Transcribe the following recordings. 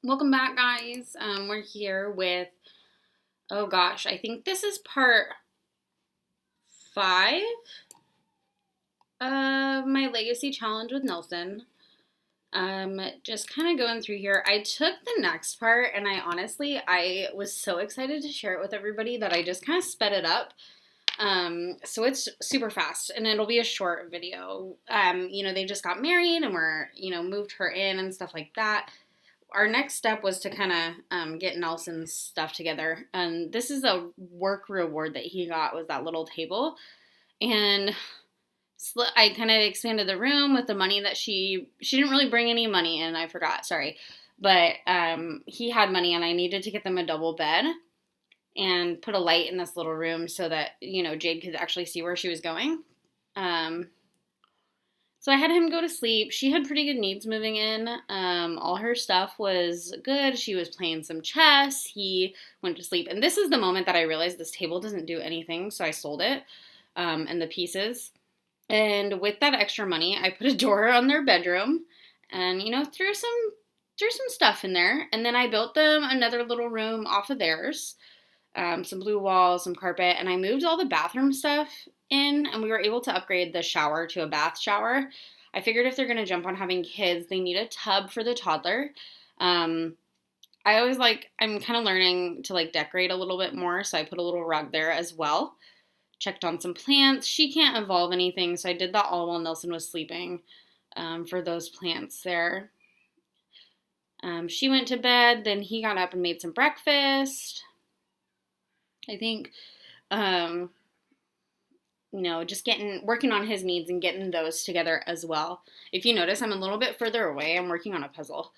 Welcome back, guys. We're here with, oh gosh, I think this is part 5 of my legacy challenge with Nelson. Just kind of going through here. I took the next part and I was so excited to share it with everybody that I just kind of sped it up. So it's super fast and it'll be a short video. They just got married and moved her in and stuff like that. Our next step was to kind of get Nelson's stuff together. And this is a work reward that he got, was that little table. And I kind of expanded the room with the money that she didn't really bring any money in. I forgot, sorry. But he had money and I needed to get them a double bed and put a light in this little room so that, Jade could actually see where she was going. So I had him go to sleep. She had pretty good needs moving in. All her stuff was good. She was playing some chess. He went to sleep. And this is the moment that I realized this table doesn't do anything, so I sold it and the pieces. And with that extra money, I put a door on their bedroom and, threw some stuff in there. And then I built them another little room off of theirs. Some blue walls, some carpet, and I moved all the bathroom stuff in, and we were able to upgrade the shower to a bath shower. I figured if they're going to jump on having kids, they need a tub for the toddler. I'm kind of learning to decorate a little bit more, so I put a little rug there as well. Checked on some plants. She can't evolve anything, so I did that all while Nelson was sleeping for those plants there. She went to bed, then he got up and made some breakfast. I think, just working on his needs and getting those together as well. If you notice, I'm a little bit further away. I'm working on a puzzle.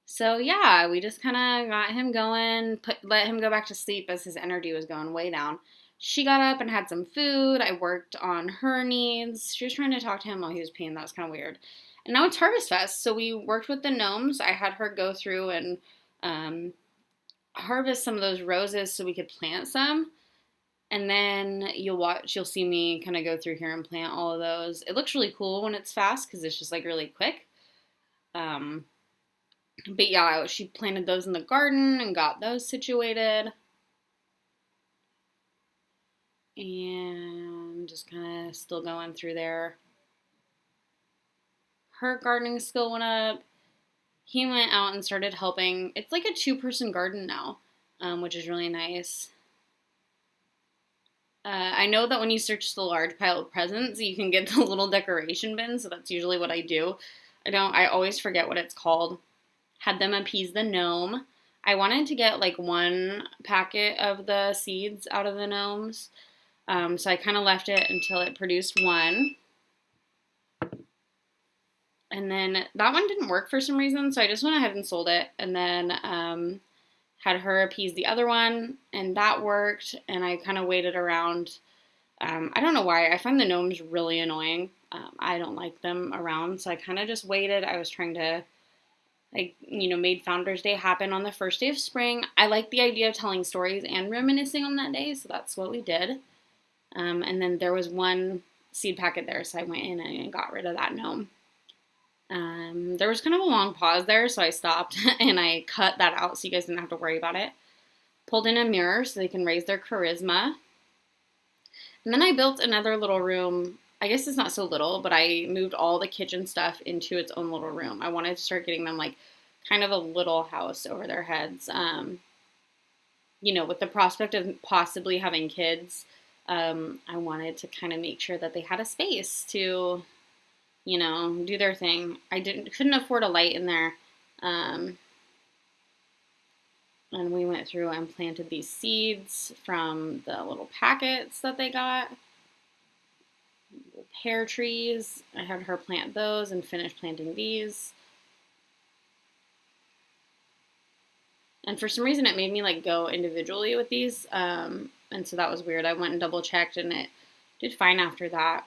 So yeah, we just kind of got him going, let him go back to sleep as his energy was going way down. She got up and had some food. I worked on her needs. She was trying to talk to him while he was peeing. That was kind of weird. And now it's Harvest Fest, so we worked with the gnomes. I had her go through and harvest some of those roses so we could plant some. And then you'll see me kind of go through here and plant all of those. It looks really cool when it's fast because it's just really quick. But yeah, she planted those in the garden and got those situated. And just kind of still going through there. Her gardening skill went up. He went out and started helping. It's like a 2-person garden now, which is really nice. I know that when you search the large pile of presents, you can get the little decoration bin, so that's usually what I do. I always forget what it's called. Had them appease the gnome. I wanted to get 1 packet of the seeds out of the gnomes, so I kind of left it until it produced 1. And then that one didn't work for some reason, so I just went ahead and sold it. And then had her appease the other one, and that worked. And I kind of waited around. I don't know why. I find the gnomes really annoying. I don't like them around, so I kind of just waited. I was trying to, made Founders Day happen on the first day of spring. I like the idea of telling stories and reminiscing on that day, so that's what we did. And then there was 1 seed packet there, so I went in and got rid of that gnome. There was kind of a long pause there, so I stopped and I cut that out so you guys didn't have to worry about it. Pulled in a mirror so they can raise their charisma. And then I built another little room. I guess it's not so little, but I moved all the kitchen stuff into its own little room. I wanted to start getting them kind of a little house over their heads. With the prospect of possibly having kids, I wanted to kind of make sure that they had a space to do their thing. I couldn't afford a light in there. And we went through and planted these seeds from the little packets that they got. Pear trees. I had her plant those and finish planting these. And for some reason it made me go individually with these. And so that was weird. I went and double checked and it did fine after that.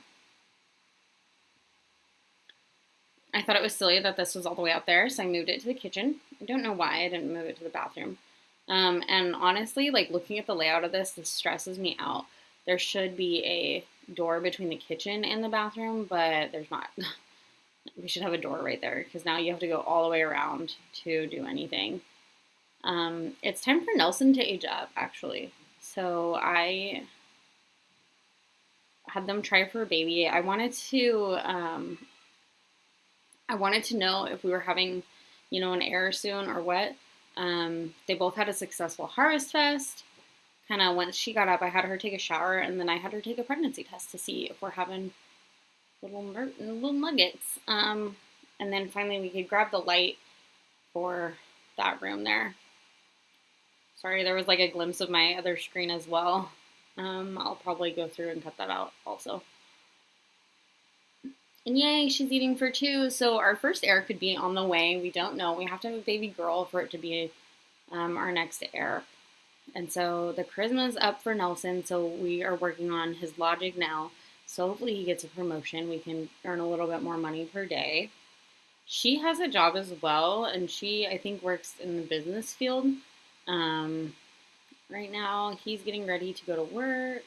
I thought it was silly that this was all the way out there, so I moved it to the kitchen. I don't know why I didn't move it to the bathroom. And honestly, looking at the layout of this stresses me out. There should be a door between the kitchen and the bathroom, but there's not. We should have a door right there because now you have to go all the way around to do anything. It's time for Nelson to age up, actually. So I had them try for a baby. I wanted to know if we were having, an heir soon or what. They both had a successful harvest fest. Kind of once she got up, I had her take a shower, and then I had her take a pregnancy test to see if we're having little nuggets. And then finally we could grab the light for that room there. Sorry, there was like a glimpse of my other screen as well. I'll probably go through and cut that out also. And yay, she's eating for two. So our first heir could be on the way. We don't know. We have to have a baby girl for it to be our next heir. And so the charisma's up for Nelson. So we are working on his logic now. So hopefully he gets a promotion. We can earn a little bit more money per day. She has a job as well, and she, I think, works in the business field. Right now, he's getting ready to go to work.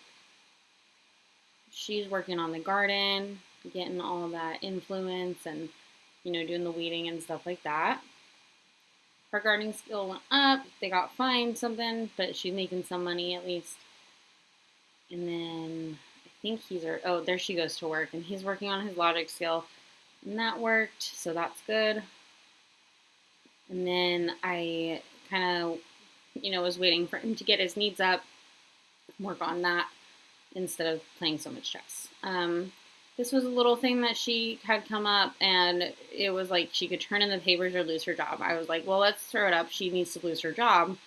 She's working on the garden, getting all that influence and, doing the weeding and stuff like that. Her gardening skill went up. They got fined something, but she's making some money at least. And then I think there she goes to work, and he's working on his logic skill. And that worked, so that's good. And then I kind of, was waiting for him to get his needs up, work on that instead of playing so much chess. This was a little thing that she had come up, and it was like she could turn in the papers or lose her job. I was like, well, let's throw it up. She needs to lose her job.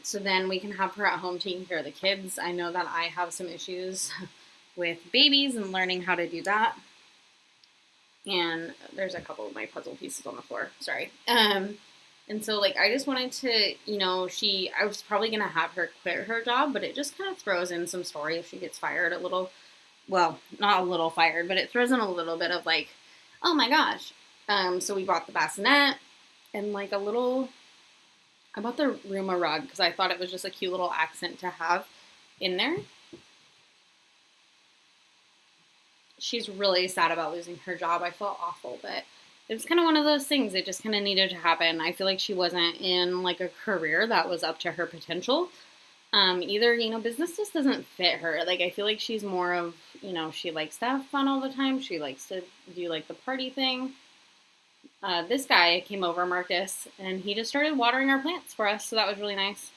So then we can have her at home taking care of the kids. I know that I have some issues with babies and learning how to do that. And there's a couple of my puzzle pieces on the floor. Sorry. And so, I just wanted to, I was probably going to have her quit her job, but it just kind of throws in some story if she gets fired a little. Well, not a little fired, but it throws in a little bit of oh my gosh. So we bought the bassinet and I bought the room a rug because I thought it was just a cute little accent to have in there. She's really sad about losing her job. I felt awful, but it was kind of one of those things. It just kind of needed to happen. I feel like she wasn't in a career that was up to her potential. Either, business just doesn't fit her. I feel like she's more of, she likes to have fun all the time. She likes to do the party thing. This guy came over, Marcus, and he just started watering our plants for us. So that was really nice.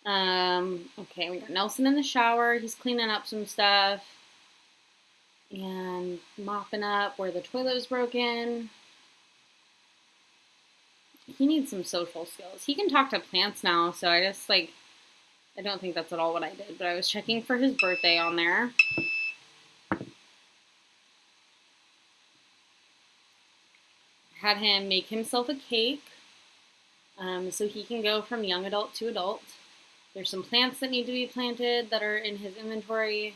Okay, we got Nelson in the shower. He's cleaning up some stuff and mopping up where the toilet was broken. He needs some social skills. He can talk to plants now, so I just I don't think that's at all what I did, but I was checking for his birthday on there. Had him make himself a cake so he can go from young adult to adult. There's some plants that need to be planted that are in his inventory.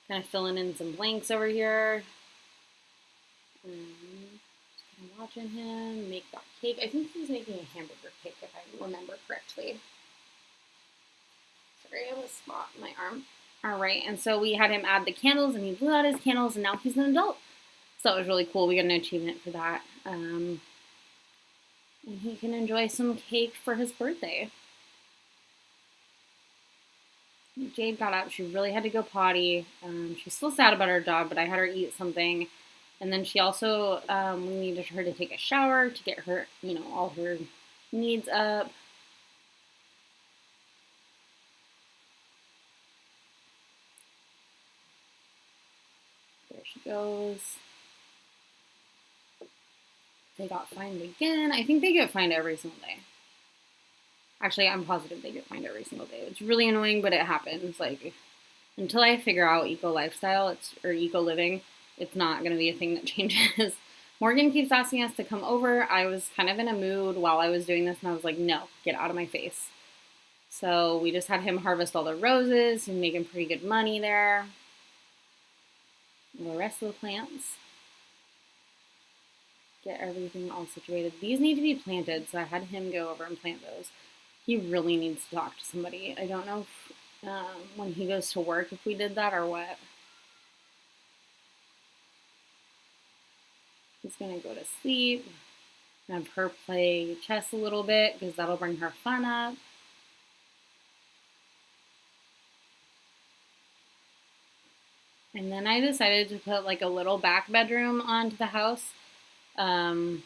Kind of filling in some blanks over here. Just kind of watching him make that cake. I think he's making a hamburger cake if I remember correctly. Sorry, I have a spot in my arm. All right, and so we had him add the candles, and he blew out his candles, and now he's an adult. So that was really cool. We got an achievement for that. And he can enjoy some cake for his birthday. Jade got up. She really had to go potty. She's still sad about her job, but I had her eat something. And then she also, we needed her to take a shower to get her, all her needs up. There she goes. They got fined again. I think they get fined every single day. Actually, I'm positive they get fined every single day. It's really annoying, but it happens. Until I figure out eco lifestyle, or eco living, it's not going to be a thing that changes. Morgan keeps asking us to come over. I was kind of in a mood while I was doing this, and I was like, no, get out of my face. So we just had him harvest all the roses and making pretty good money there. And the rest of the plants. Get everything all situated. These need to be planted, so I had him go over and plant those. He really needs to talk to somebody. I don't know if, when he goes to work if we did that or what. He's going to go to sleep. Have her play chess a little bit because that'll bring her fun up. And then I decided to put like a little back bedroom onto the house. Not,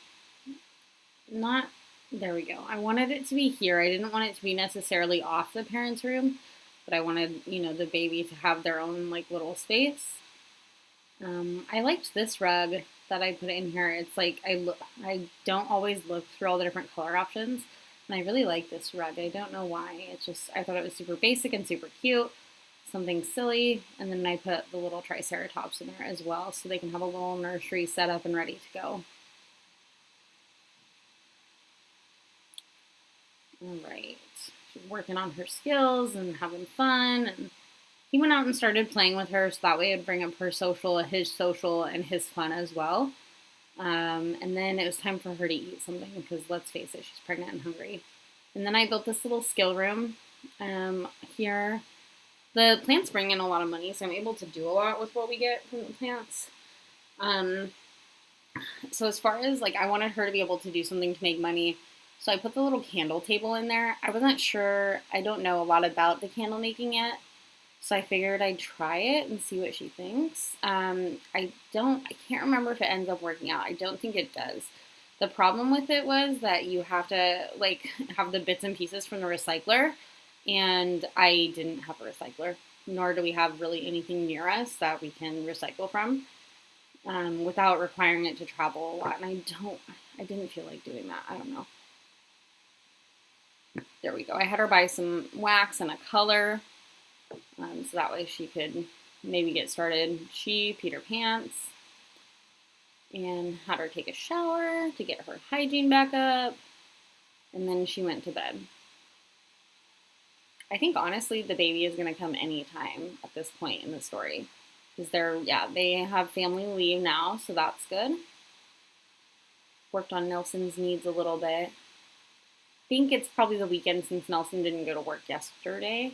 there we go. I wanted it to be here. I didn't want it to be necessarily off the parents' room, but I wanted, the baby to have their own like little space. I liked this rug that I put in here. It's like I don't always look through all the different color options, and I really like this rug. I don't know why. It's just I thought it was super basic and super cute, something silly, and then I put the little triceratops in there as well, so they can have a little nursery set up and ready to go. All right, she's working on her skills and having fun, and he went out and started playing with her, so that way it would bring up her social, his social, and his fun as well. And then it was time for her to eat something because let's face it, she's pregnant and hungry. And then I built this little skill room here. The plants bring in a lot of money, so I'm able to do a lot with what we get from the plants. So as far as like, I wanted her to be able to do something to make money. So I put the little candle table in there. I wasn't sure, I don't know a lot about the candle making yet. So I figured I'd try it and see what she thinks. I can't remember if it ends up working out. I don't think it does. The problem with it was that you have to like have the bits and pieces from the recycler, and I didn't have a recycler, nor do we have really anything near us that we can recycle from without requiring it to travel a lot. And I didn't feel like doing that. I don't know. There we go. I had her buy some wax and a color. So that way she could maybe get started. She peed her pants and had her take a shower to get her hygiene back up. And then she went to bed. I think honestly the baby is going to come anytime at this point in the story. Because they have family leave now, so that's good. Worked on Nelson's needs a little bit. I think it's probably the weekend since Nelson didn't go to work yesterday.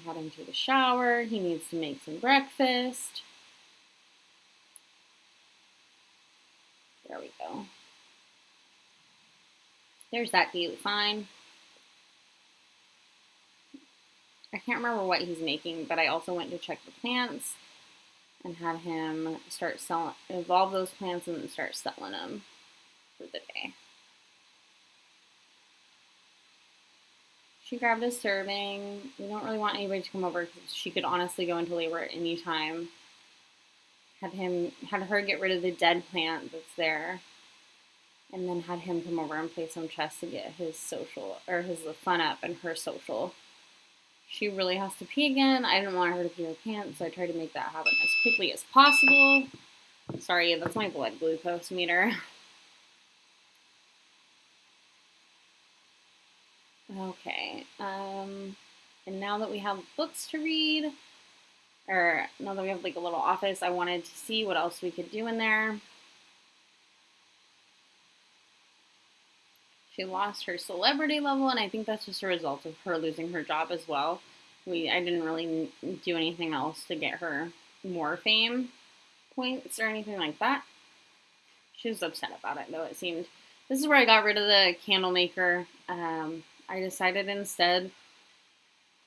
Had him to the shower. He needs to make some breakfast. There we go. There's that daily fine. I can't remember what he's making, but I also went to check the plants and had him evolve those plants and then start selling them for the day. She grabbed a serving. We don't really want anybody to come over because she could honestly go into labor at any time. Had her get rid of the dead plant that's there, and then had him come over and play some chess to get his social or his fun up and her social. She really has to pee again. I didn't want her to pee her pants, so I tried to make that happen as quickly as possible. Sorry, that's my blood glucose meter. Okay, and now that we have books to read, or now that we have like a little office, I wanted to see what else we could do in there. She lost her celebrity level, and I think that's just a result of her losing her job as well. I didn't really do anything else to get her more fame points or anything like that. She was upset about it, though, it seemed. This is where I got rid of the candle maker. I decided instead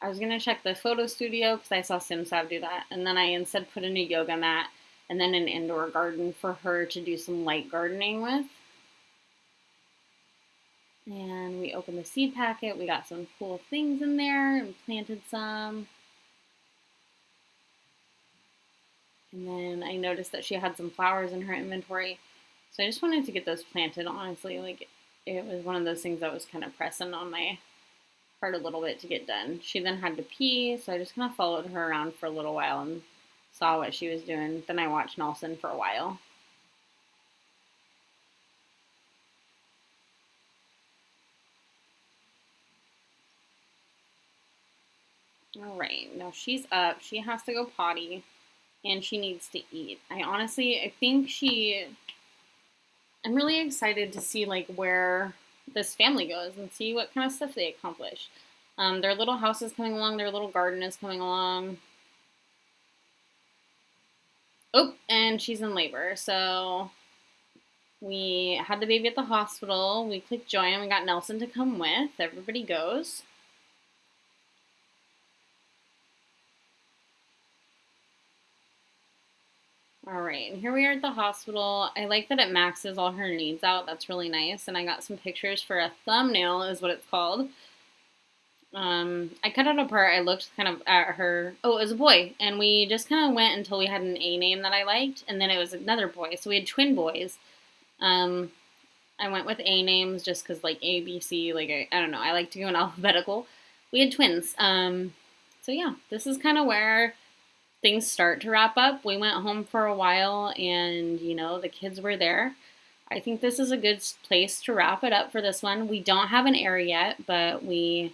I was going to check the photo studio because I saw Simsav do that. And then I instead put in a yoga mat and then an indoor garden for her to do some light gardening with. And we opened the seed packet. We got some cool things in there and planted some. And then I noticed that she had some flowers in her inventory. So I just wanted to get those planted, honestly. Like, it was one of those things that was kind of pressing on my heart a little bit to get done. She then had to pee, so I just kind of followed her around for a little while and saw what she was doing. Then I watched Nelson for a while. All right, now she's up. She has to go potty, and she needs to eat. I think I'm really excited to see like where this family goes and see what kind of stuff they accomplish. Their little house is coming along. Their little garden is coming along. Oh, and she's in labor, so We had the baby at the hospital. We clicked join. We got Nelson to come with. Everybody goes. All right, and here we are at the hospital. I like that it maxes all her needs out. That's really nice. And I got some pictures for a thumbnail, is what it's called. I cut it apart. I looked kind of at her. Oh, it was a boy. And we just kind of went until we had an A name that I liked. And then it was another boy. So we had twin boys. I went with A names just because, like, A, B, C, like, I don't know. I like to go in alphabetical. We had twins. So yeah, this is kind of where things start to wrap up. We went home for a while and, the kids were there. I think this is a good place to wrap it up for this one. We don't have an heir yet, but we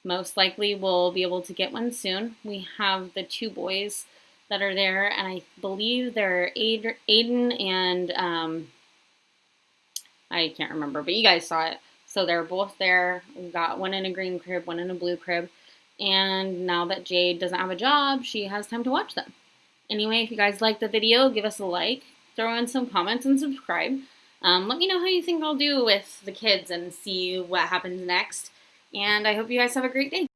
most likely will be able to get one soon. We have the two boys that are there, and I believe they're Aiden and I can't remember, but you guys saw it. So they're both there. We got one in a green crib, one in a blue crib. And now that Jade doesn't have a job, she has time to watch them. Anyway, if you guys liked the video, give us a like, throw in some comments, and subscribe. Let me know how you think I'll do with the kids and see what happens next. And I hope you guys have a great day.